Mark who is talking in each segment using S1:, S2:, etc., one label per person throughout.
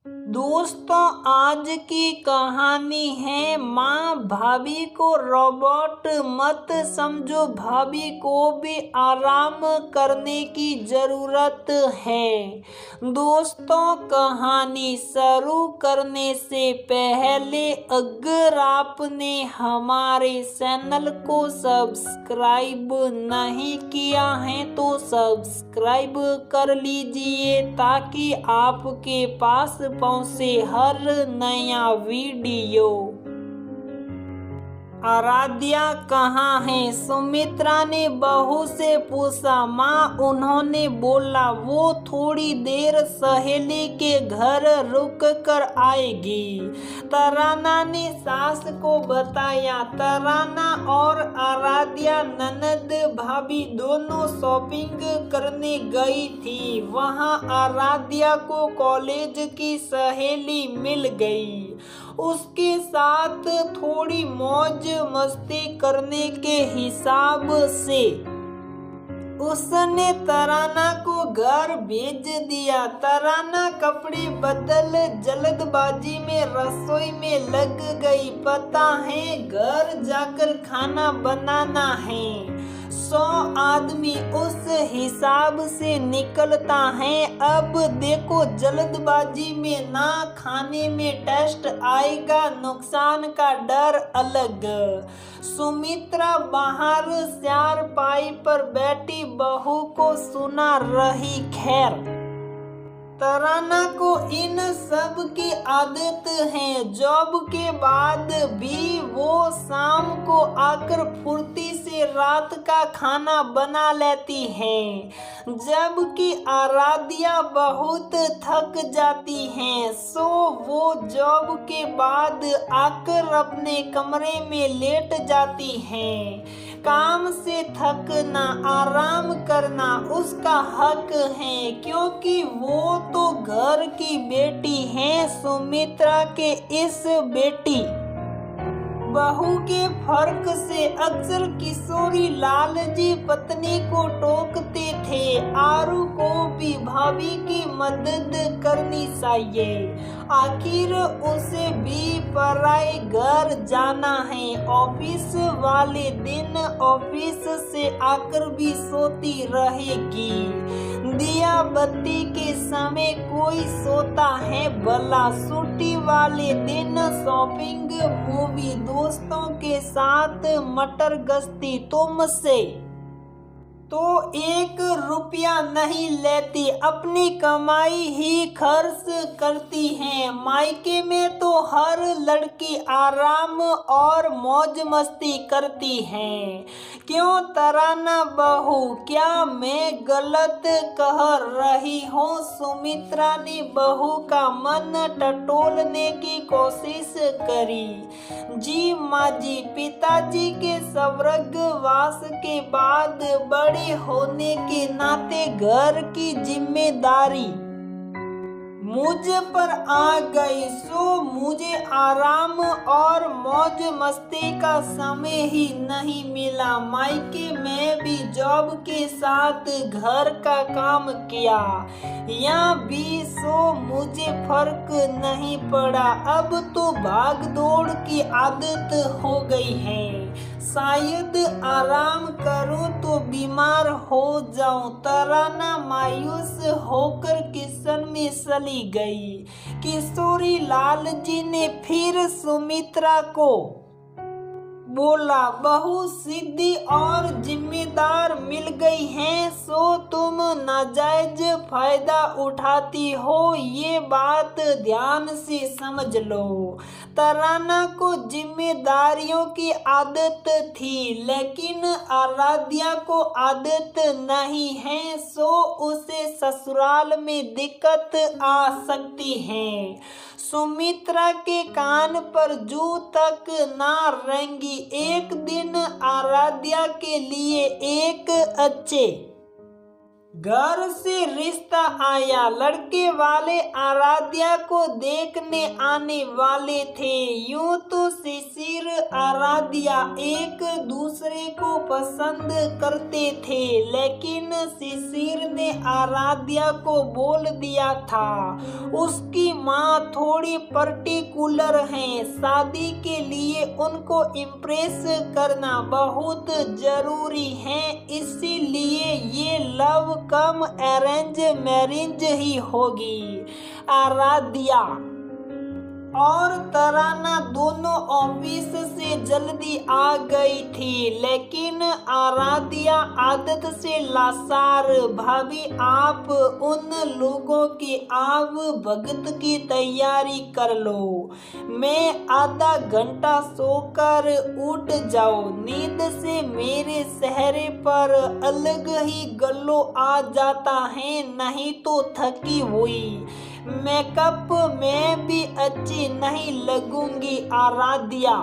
S1: दोस्तों, आज की कहानी है माँ भाभी को रोबोट मत समझो, भाभी को भी आराम करने की जरूरत है। दोस्तों, कहानी शुरू करने से पहले अगर आपने हमारे चैनल को सब्सक्राइब नहीं किया है तो सब्सक्राइब कर लीजिए ताकि आपके पास से हर नया वीडियो। आराध्या कहाँ है? सुमित्रा ने बहू से पूछा। माँ, उन्होंने बोला वो थोड़ी देर सहेली के घर रुक कर आएगी। तराना ने सास को बताया। तराना और आराध्या ननद भाभी दोनों शॉपिंग करने गई थी। वहाँ आराध्या को कॉलेज की सहेली मिल गई। उसके साथ थोड़ी मौज मस्ती करने के हिसाब से उसने तराना को घर भेज दिया। तराना कपड़े बदल जल्दबाजी में रसोई में लग गई। पता है घर जाकर खाना बनाना है। 100 आदमी उस हिसाब से निकलता है। अब देखो, जल्दबाजी में ना खाने में टेस्ट आएगा, नुकसान का डर अलग। सुमित्रा बाहर चारपाई पर बैठी बहू को सुना रही। खैर, तराना को इन सब की आदत है। जॉब के बाद भी वो शाम को आकर फुर्ती से रात का खाना बना लेती है, जबकि आराध्या बहुत थक जाती है। सो वो जॉब के बाद आकर अपने कमरे में लेट जाती है। काम से थकना, आराम करना उसका हक है, क्योंकि वो तो घर की बेटी है। सुमित्रा के इस बेटी बहू के फर्क से अक्सर किशोरी लाल जी पत्नी को टोकते थे। आरू को भी भाभी की मदद करनी चाहिए। आखिर उसे भी पराए घर जाना है। ऑफिस वाले दिन ऑफिस से आकर भी सोती रहेगी। दिया बत्ती के समय कोई सोता है भला? छुट्टी वाले दिन शॉपिंग, मूवी, दोस्तों के साथ मटर गश्ती तुमसे तो 1 रुपया नहीं लेती, अपनी कमाई ही खर्च करती हैं। मायके में तो हर लड़की आराम और मौज मस्ती करती है। क्यों तराना बहू, क्या मैं गलत कह रही हूँ? सुमित्रा ने बहू का मन टटोलने की कोशिश करी। जी माँ जी, पिताजी के स्वर्गवास के बाद बड़े होने के नाते घर की जिम्मेदारी मुझ पर आ गई। सो मुझे आराम और मौज मस्ती का समय ही नहीं मिला। मायके में भी जॉब के साथ घर का काम किया, यहाँ भी सो मुझे फर्क नहीं पड़ा। अब तो भाग दौड़ की आदत हो गई है। शायद आराम करूं तो बीमार हो जाऊं। तराना मायूस होकर किचन में चली गई। किशोरी लाल जी ने फिर सुमित्रा को बोला, बहू सीधी और जिम्मेदार मिल गई है, सो तुम नाजायज फायदा उठाती हो, ये बात ध्यान से समझ लो। तराना को जिम्मेदारियों की आदत थी, लेकिन आराध्या को आदत नहीं है, सो उसे ससुराल में दिक्कत आ सकती है। सुमित्रा के कान पर जू तक ना रेंगी। एक दिन आराध्या के लिए एक अच्छे घर से रिश्ता आया। लड़के वाले आराध्या को देखने आने वाले थे। यूं तो शिशिर आराध्या एक दूसरे को पसंद करते थे, लेकिन शिशिर ने आराध्या को बोल दिया था उसकी माँ थोड़ी पर्टिकुलर हैं। शादी के लिए उनको इम्प्रेस करना बहुत जरूरी है, इसीलिए ये लव कम अरेंज मैरिज ही होगी। आराध्या और तराना दोनों ऑफिस से जल्दी आ गई थी, लेकिन आराध्या आदत से लाचार। भाभी आप उन लोगों की आव भगत की तैयारी कर लो, मैं आधा घंटा सोकर उठ जाऊं। नींद से मेरे चेहरे पर अलग ही ग्लो आ जाता है, नहीं तो थकी हुई मेकअप में भी अच्छी नहीं लगूंगी। आराध्या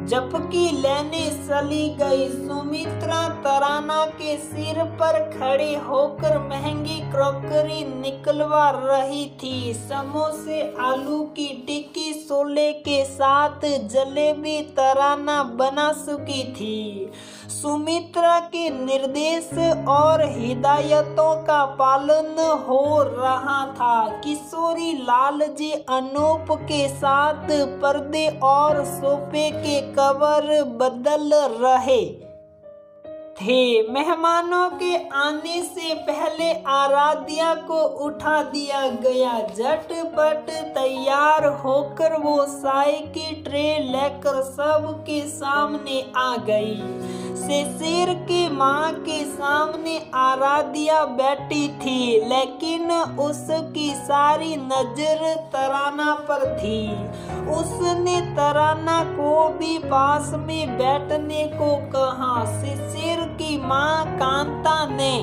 S1: झपकी लेने चली गई। सुमित्रा तराना के सिर पर खड़े होकर महंगी क्रॉकरी निकलवा रही थी। समोसे, आलू की टिक्की, छोले के साथ जलेबी तराना बना चुकी थी। सुमित्रा के निर्देश और हिदायतों का पालन हो रहा था। किशोरी लाल जी अनूप के साथ पर्दे और सोफे के कवर बदल रहे थे। मेहमानों के आने से पहले आराध्या को उठा दिया गया। झटपट तैयार होकर वो चाय की ट्रे लेकर सबके सामने आ गई। शिशिर की माँ के सामने आराध्या बैठी थी, लेकिन उसकी सारी नजर तराना पर थी। उसने तराना को भी पास में बैठने को कहा। शिशिर की माँ कांता ने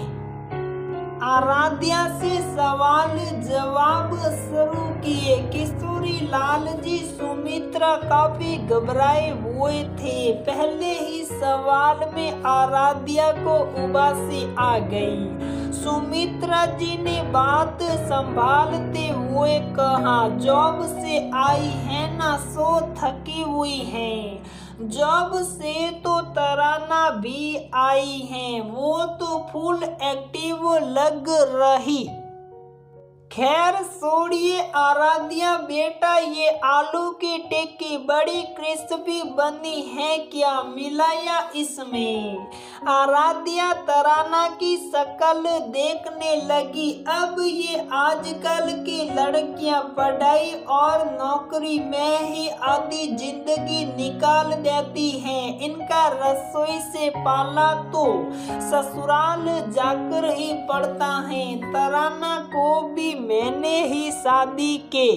S1: आराध्या से सवाल जवाब शुरू किए। किशोरी लाल जी सुमित्रा काफी घबराए हुए थे। पहले ही सवाल में आराध्या को उबासी आ गई। सुमित्रा जी ने बात संभालते हुए कहा, जॉब से आई है ना, सो थकी हुई है। जॉब से तो तराना भी आई है, वो तो फुल एक्टिव लग रही। खैर छोड़िए आराध्या बेटा, ये आलू की टिक्की बड़ी क्रिस्पी बनी है, क्या मिलाया इसमें? आराध्या तराना की शक्ल देखने लगी। अब ये आजकल की लड़कियां पढ़ाई और नौकरी में ही आधी जिंदगी निकाल देती हैं। इनका रसोई से पाला तो ससुराल जाकर ही पड़ता है। तराना को भी मैंने ही शादी के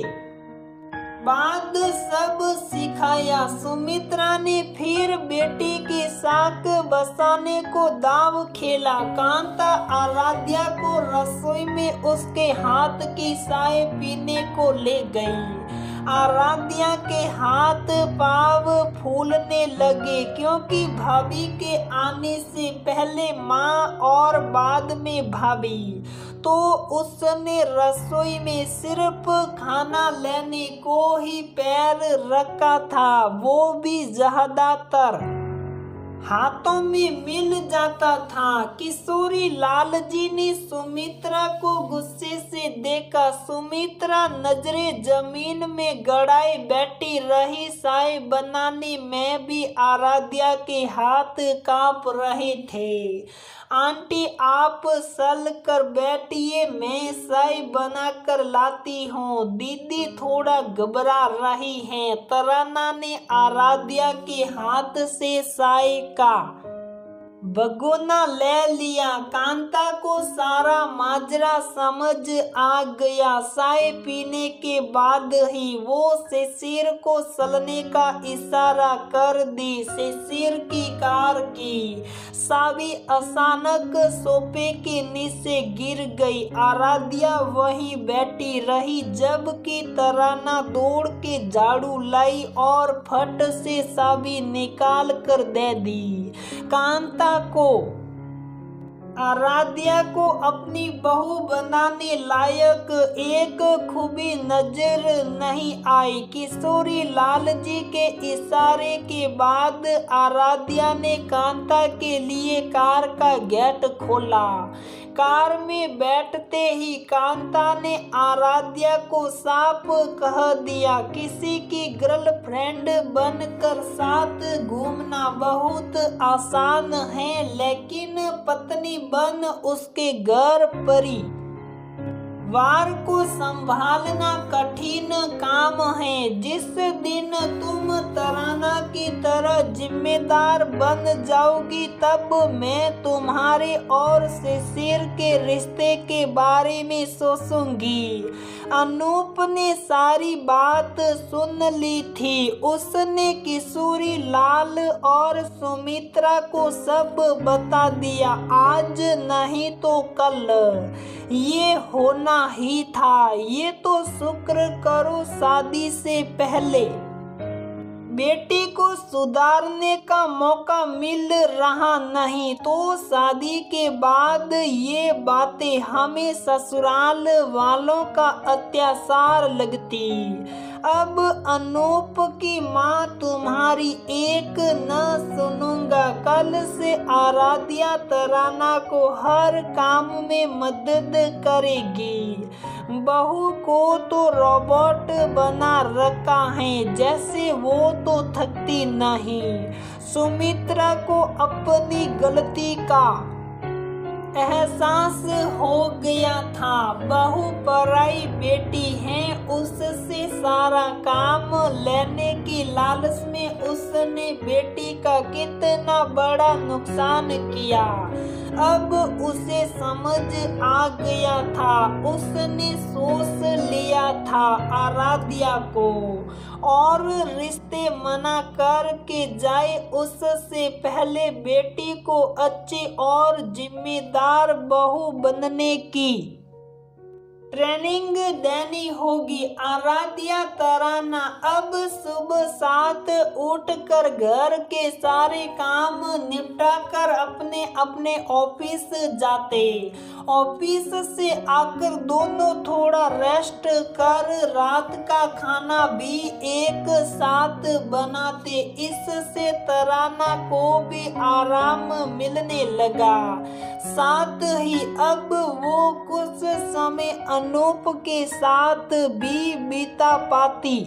S1: बाद सब सिखाया। सुमित्रा ने फिर बेटी की साख बसाने को दाव खेला। कांता आराध्या को रसोई में उसके हाथ की चाय पीने को ले गई। आराध्या के हाथ पांव फूलने लगे, क्योंकि भाभी के आने से पहले माँ और बाद में भाभी, तो उसने रसोई में सिर्फ खाना लेने को ही पैर रखा था, वो भी ज्यादातर हाथों में मिल जाता था। किशोरी लाल जी ने सुमित्रा को गुस्से से देखा। सुमित्रा नजरें जमीन में गड़ाए बैठी रही। चाय बनाने में भी आराध्या के हाथ कांप रहे थे। आंटी आप चल कर बैठिए, मैं चाय बना कर लाती हूँ। दीदी थोड़ा घबरा रही हैं। तराना ने आराध्या के हाथ से चाय का भगोना ले लिया। कांता को सारा माजरा समझ आ गया। चाय पीने के बाद ही वो शिशिर को चलने का इशारा कर दी। शिशिर की कार की चाबी अचानक सोफे के नीचे गिर गई। आराध्या वहीं बैठी रही, जबकि तराना दौड़ के झाड़ू लाई और फट से चाबी निकाल कर दे दी। कांता को आराध्या को अपनी बहू बनाने लायक एक खूबी नजर नहीं आई। किशोरी लाल जी के इशारे के बाद आराध्या ने कांता के लिए कार का गेट खोला। कार में बैठते ही कांता ने आराध्या को साफ कह दिया, किसी की गर्लफ्रेंड बनकर साथ घूमना बहुत आसान है, लेकिन पत्नी बन उसके घर परिवार को संभालना कठिन काम है। जिस दिन तुम तराना की तरह जिम्मेदार बन जाओगी, तब मैं तुम्हारे और शिशिर के रिश्ते के बारे में सोचूंगी। अनूप ने सारी बात सुन ली थी। उसने किशोरी लाल और सुमित्रा को सब बता दिया। आज नहीं तो कल ये होना ही था। ये तो शुक्र करो शादी से पहले बेटी को सुधारने का मौका मिल रहा, नहीं तो शादी के बाद ये बातें हमें ससुराल वालों का अत्याचार लगती। अब अनूप की माँ तुम्हारी एक न सुनूंगा। कल से आराध्या तराना को हर काम में मदद करेगी। बहू को तो रोबोट बना रखा है, जैसे वो तो थकती नहीं। सुमित्रा को अपनी गलती का एहसास हो गया था। बहू पराई बेटी है, उससे सारा काम लेने की लालच में उसने बेटी का कितना बड़ा नुकसान किया। अब उसे समझ आ गया था। उसने सोच लिया था आराध्या को और रिश्ते मना करके जाए, उससे पहले बेटी को अच्छी और जिम्मेदार बहू बनने की ट्रेनिंग देनी होगी। आराध्या तराना अब सुबह 7 उठकर घर के सारे काम निपटाकर अपने अपने ऑफिस जाते। ऑफिस से आकर दोनों थोड़ा रेस्ट कर रात का खाना भी एक साथ बनाते। इससे तराना को भी आराम मिलने लगा। साथ ही अब वो कुछ समय अनूप के साथ भी बिता पाती।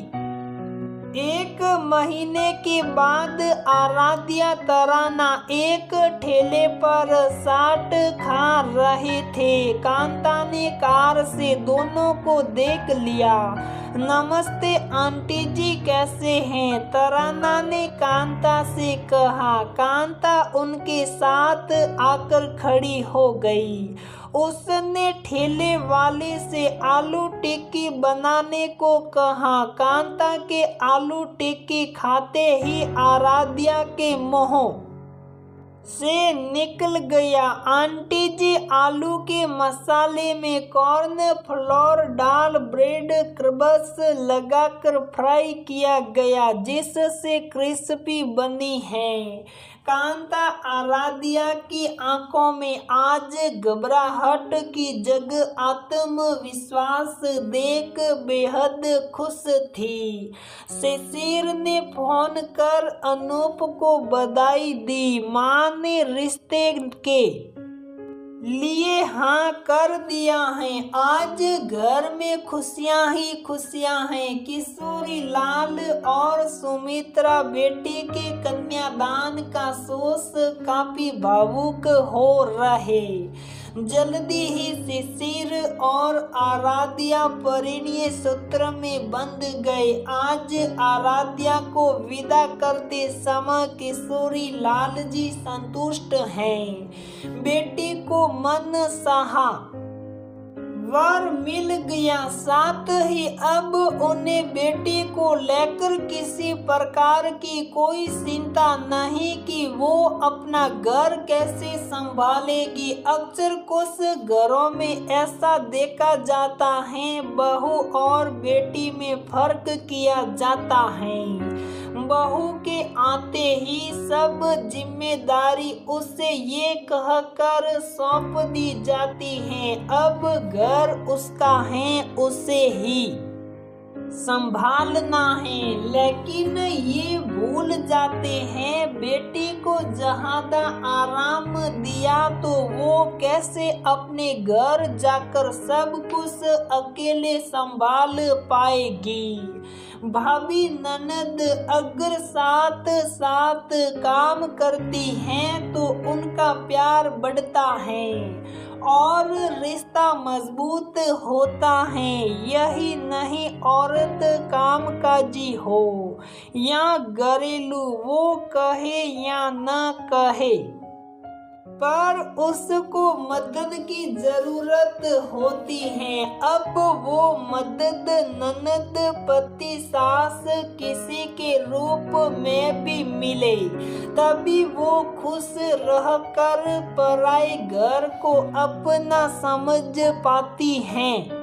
S1: 1 महीने के बाद आराध्या तराना एक ठेले पर चाट खा रहे थे। कांता ने कार से दोनों को देख लिया। नमस्ते आंटी जी, कैसे हैं? तराना ने कांता से कहा। कांता उनके साथ आकर खड़ी हो गई। उसने ठेले वाले से आलू टिक्की बनाने को कहा। कांता के आलू टिक्की खाते ही आराध्या के मुंह से निकल गया, आंटी जी, आलू के मसाले में कॉर्न फ्लोर डाल ब्रेड क्रब्स लगाकर फ्राई किया गया, जिससे क्रिस्पी बनी है। कांता आराध्या की आंखों में आज घबराहट की जगह आत्मविश्वास देख बेहद खुश थी। शिशिर ने फोन कर अनूप को बधाई दी। माँ ने रिश्ते के लिए हाँ कर दिया है। आज घर में खुशियां ही खुशियां हैं। किशोरी लाल और सुमित्रा बेटी के कन्यादान का सोच काफी भावुक हो रहे। जल्दी ही शिशिर और आराध्या परिणय सूत्र में बंध गए। आज आराध्या को विदा करते समय किशोरी लाल जी संतुष्ट हैं। बेटी को मन चाहा वर मिल गया। साथ ही अब उन्हें बेटी को लेकर किसी प्रकार की कोई चिंता नहीं कि वो अपना घर कैसे संभालेगी। अक्सर कुछ घरों में ऐसा देखा जाता है, बहू और बेटी में फर्क किया जाता है। बहू के आते ही सब जिम्मेदारी उसे ये कहकर सौंप दी जाती है, अब घर उसका है, उसे ही संभालना है, लेकिन ये भूल जाते हैं बेटी को ज्यादा आराम दिया तो वो कैसे अपने घर जाकर सब कुछ अकेले संभाल पाएगी। भाभी ननद अगर साथ साथ काम करती हैं तो उनका प्यार बढ़ता है और रिश्ता मजबूत होता है। यही नहीं, औरत कामकाजी हो या घरेलू, वो कहे या न कहे, पर उसको मदद की जरूरत होती है। अब वो मदद ननद, पति, सास किसी के रूप में भी मिले, तभी वो खुश रहकर पराए घर को अपना समझ पाती हैं।